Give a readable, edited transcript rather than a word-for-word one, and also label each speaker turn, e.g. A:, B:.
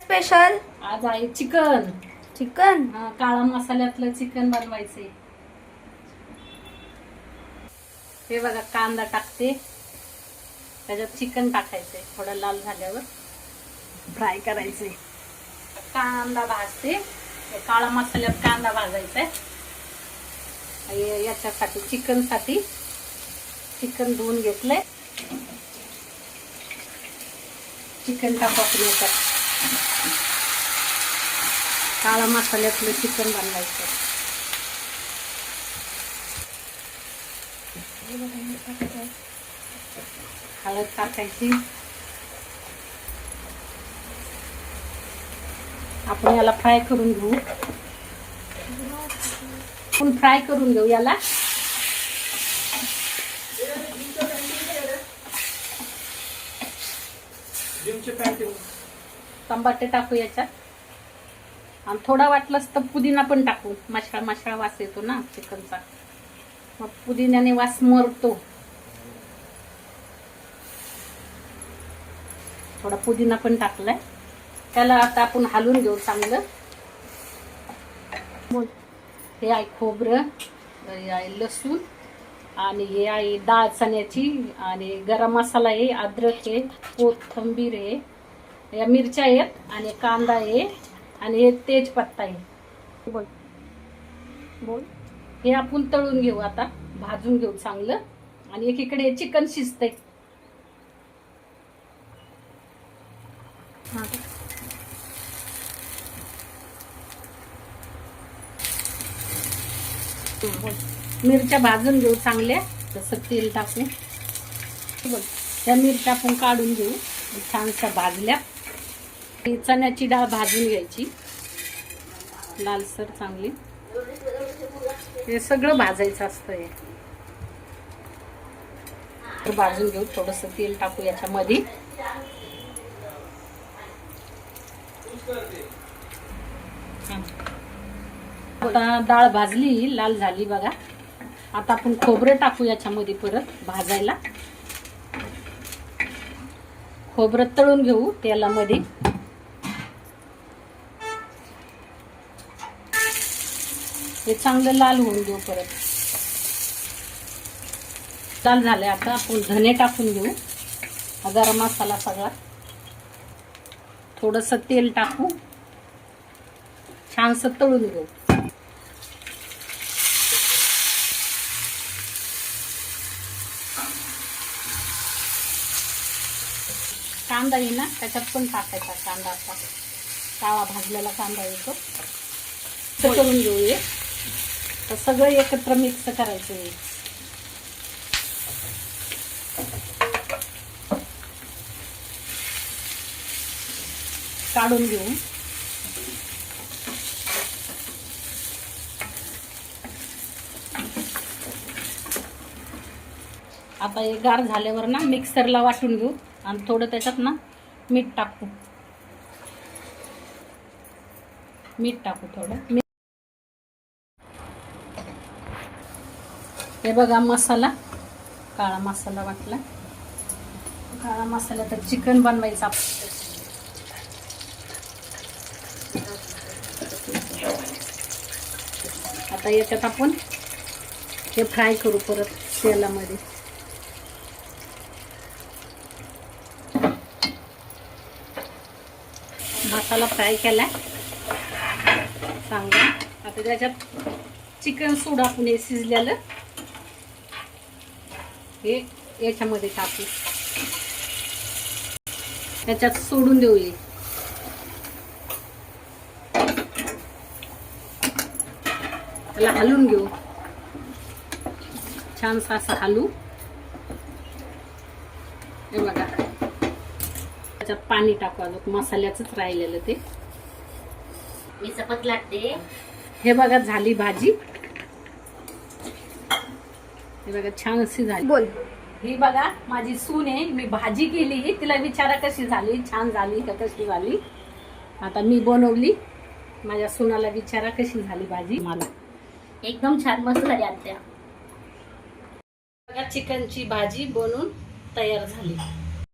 A: Special?
B: आज आहे chicken.
A: Chicken?
B: काळा मसाल्यातलं चिकन बनवायचंय. हे बघा, कांदा टाकते, त्याच्यात चिकन टाकायचंय. थोडं लाल झाल्यावर फ्राय करायचंय. कांदा भाजते, काळा मसाल्यात कांदा भाजायचा आहे. याच्यासाठी चिकन साठी चिकन धुवून घेतलंय. चिकन टाकू आपण याच्यात. काळा मसाल्यातलं चिकन बनवायचं. हळद टाकायची. आपण याला फ्राय करून घेऊ. आपण फ्राय करून घेऊ याला. टमाटे टाकू याच्यात, आणि थोडा वाटलंच तर पुदिना पण टाकू. मसाला मसाला वास येतो ना चिकनचा, मग पुदिन्याने वास मरतो. थोडा पुदिना पण टाकलाय. त्याला आता आपण हलवून घेऊ चांगलं. हे आहे खोबरं, हे आहे लसूण, आणि हे आहे डाळ चण्याची, आणि गरम मसाला आहे, अद्रक आहे, कोथिंबीर आहे, या मिरच्या आहेत, आणि कांदा आहे, आणि हे तेजपत्ता आहे. बोल बोल. हे आपण तळून घेऊ आता, भाजून घेऊ चांगलं. आणि एकीकडे चिकन शिजतंय. मिरच्या भाजून घेऊ चांगल्या. तसं तेल टाकून त्या मिरच्या आपण काढून घेऊ. छानशा भाजल्या. चण्याची डाळ भाजून घ्यायची लालसर चांगली. हे सगळं भाजायचं असतं. हे भाजून घेऊ. थोडस तेल टाकू याच्यामध्ये. आता डाळ भाजली, लाल झाली बघा. आता आपण खोबरं टाकू याच्यामध्ये परत भाजायला. खोबरं तळून घेऊ तेलामध्ये. हे चांगलं लाल होऊन घेऊ परत. लाल झाले. आता आपण धने टाकून घेऊ. गरम मसाला सगळा. थोडस तेल टाकू. छानस तळून घेऊ. कांदा आहे ना, त्याच्यात पण टाकायचा कांदा. असा काळा भाजलेला कांदा येतो. करून घेऊ. तर सगळं एकत्र मिक्स करायचं आहे. काढून घेऊ. आता हे गार झाल्यावर ना मिक्सरला वाटून घेऊ. आणि थोडं त्याच्यात ना मीठ टाकू. मीठ टाकू थोडं. हे बघा मसाला, काळा मसाला वाटला. काळा मसाला तर चिकन बनवायचं. आता याच्यात आपण हे फ्राय करू परत तेलामध्ये. मसाला फ्राय केलाय चांगला. आता त्याच्यात चिकन सोडा आपण हे शिजलेलं हे याच्यामध्ये टाकू. याच्यात सोडून देऊ. त्याला हलवून घेऊ. छानसा असं हलू. हे बघा, त्याच्यात पाणी टाकू. अजून मसाल्याच राहिलेलं ते.
A: मी चपत लागते.
B: हे बघा झाली भाजी. हे बघा छान अशी झाली.
A: बोल.
B: ही बघा माझी सून आहे. मी भाजी केली. तिला विचारा कशी झाली, छान झाली का कशी झाली. आता मी बनवली. माझ्या सुनाला विचारा कशी झाली भाजी. मला
A: एकदम छान मस्त झाली आत्या.
B: बघा चिकनची भाजी बनवून तयार झाली.